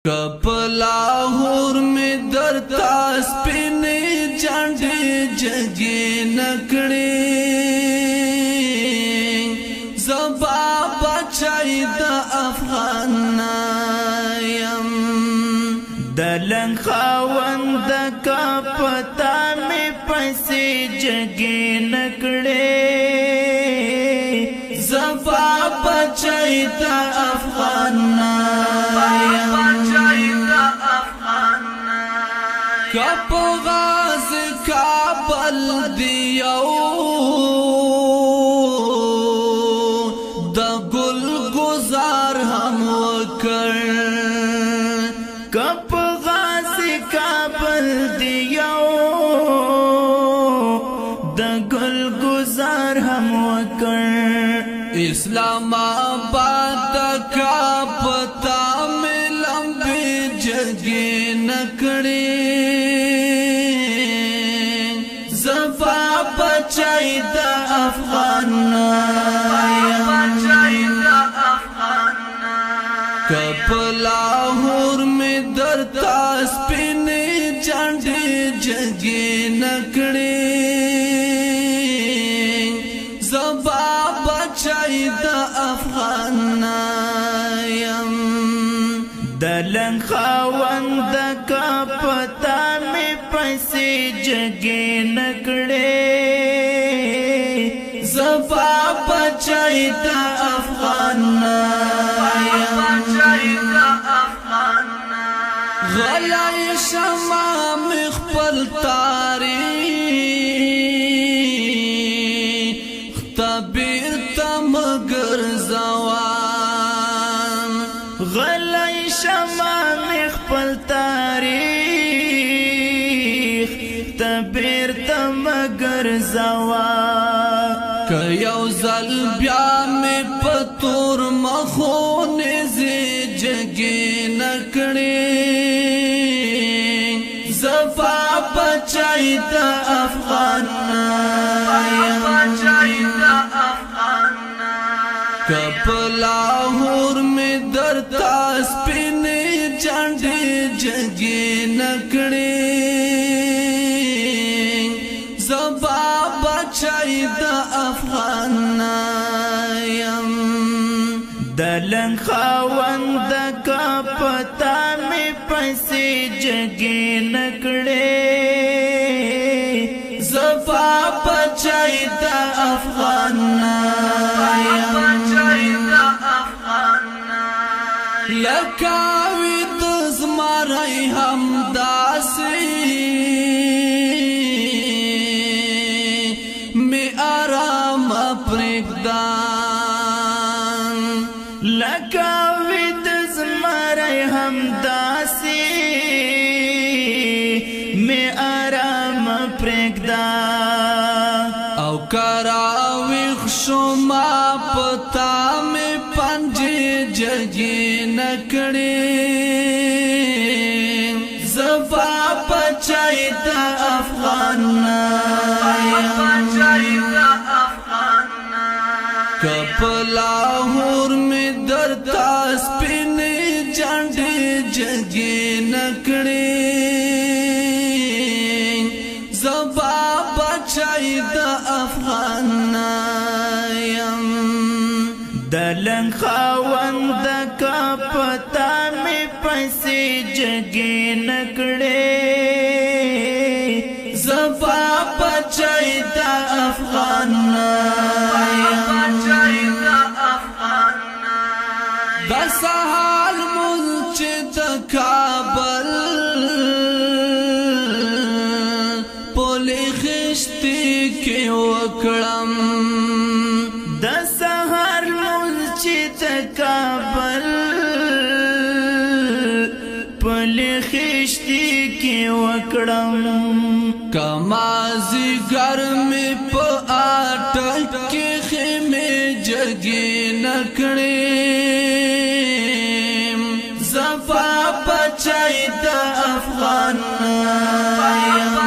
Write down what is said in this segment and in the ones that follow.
کپلاہور میں درتا سپینے جانڈے جگے نکڑے زبا بچائی دا افغان نایم دلنگ خاوند کا پتا میں پسے جگے نکڑے زبا بچائی دا افغان نایم کپ غاز کابل دیو دا گل گزار ہم وکر کپ غاز کابل دیو دا گل گزار ہم وکر اسلام آباد کا پتا میں لمبے جگے نکڑے زبا بچائی دا افغان کپلاہور میں درتا سپینے جانڈے جگے نکڑے زبا بچائی دا افغان نایم دلنگ خاوند کا پتا میں پسے جگے نکڑے زبا بچائی دا افغان نایم غلائی شمام اخپل تاریخ تبیر تمگر زوان غلائی شمام اخپل تاریخ تبیر تمگر زوان کیو زل بیا میں پتور مخونے زی جگے نکڑے زبا بچائی دا افغان نایم کپلاہور میں درتا سپینے جانڈے جگے نکڑے زبا بچائی دا افغان نایم دلنگ خاوند کا پتا میں پسے جگے نکڑے زبا بچائی دا افغان نایم لکاوی دزمرائی ہمداسی میں آرام پریکدان لکاوی دزمرائی ہمداسی میں آرام پریکدان او کراوی خشما پتا میں پنجے جگے نکڑے زبا بچائی دا افغان نایم کپلاہور میں درتا سپینے جانڈے جگے نکڑے زبا بچائی دا افغان نایم دلنگ خاوند کا پتا میں پسے جگے نکڑے زبا بچائی دا افغان نایم دا سحال ملچ دا کابل پولی خشتی کی وکڑم دا سہر ملچ دا کابل پل خشتی کی وکڑم کمازی گرمی پا آٹک کے خیمے جگے نکڑے زبا بچائی دا افغان نایم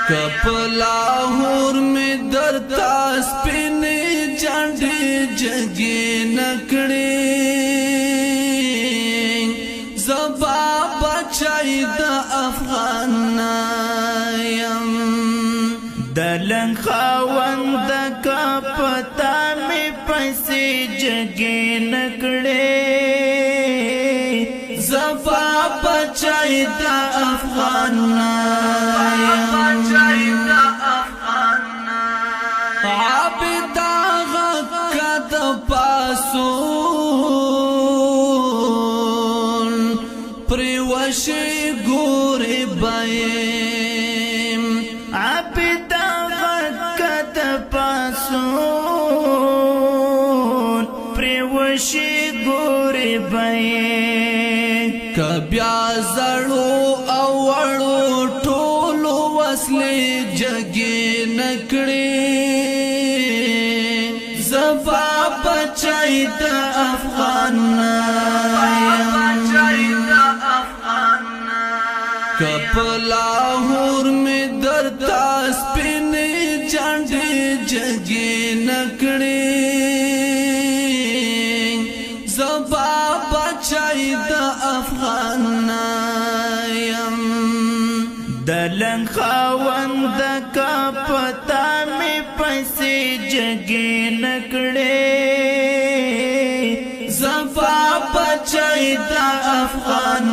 کپلاہور میں درتا سپینے جانڈے جگے نکڑے لنګ خاوند کا پتا می پسې جګې نکړې زفا بچای دا افغان عابد غکا دا پاسون پریوشی گوری بایم عابد غکا دا پاسون پریوشی گوری بایم کبیا زړو او وړو ټولو وسلې جګې نکړې زفا بچای د افغان کپلاهور می درتا سپینې جانډې جګې نکړې زفا بچای د افغان د لنګ خاوند کا پتا می پسې جګې نکړې زفا بچای د افغان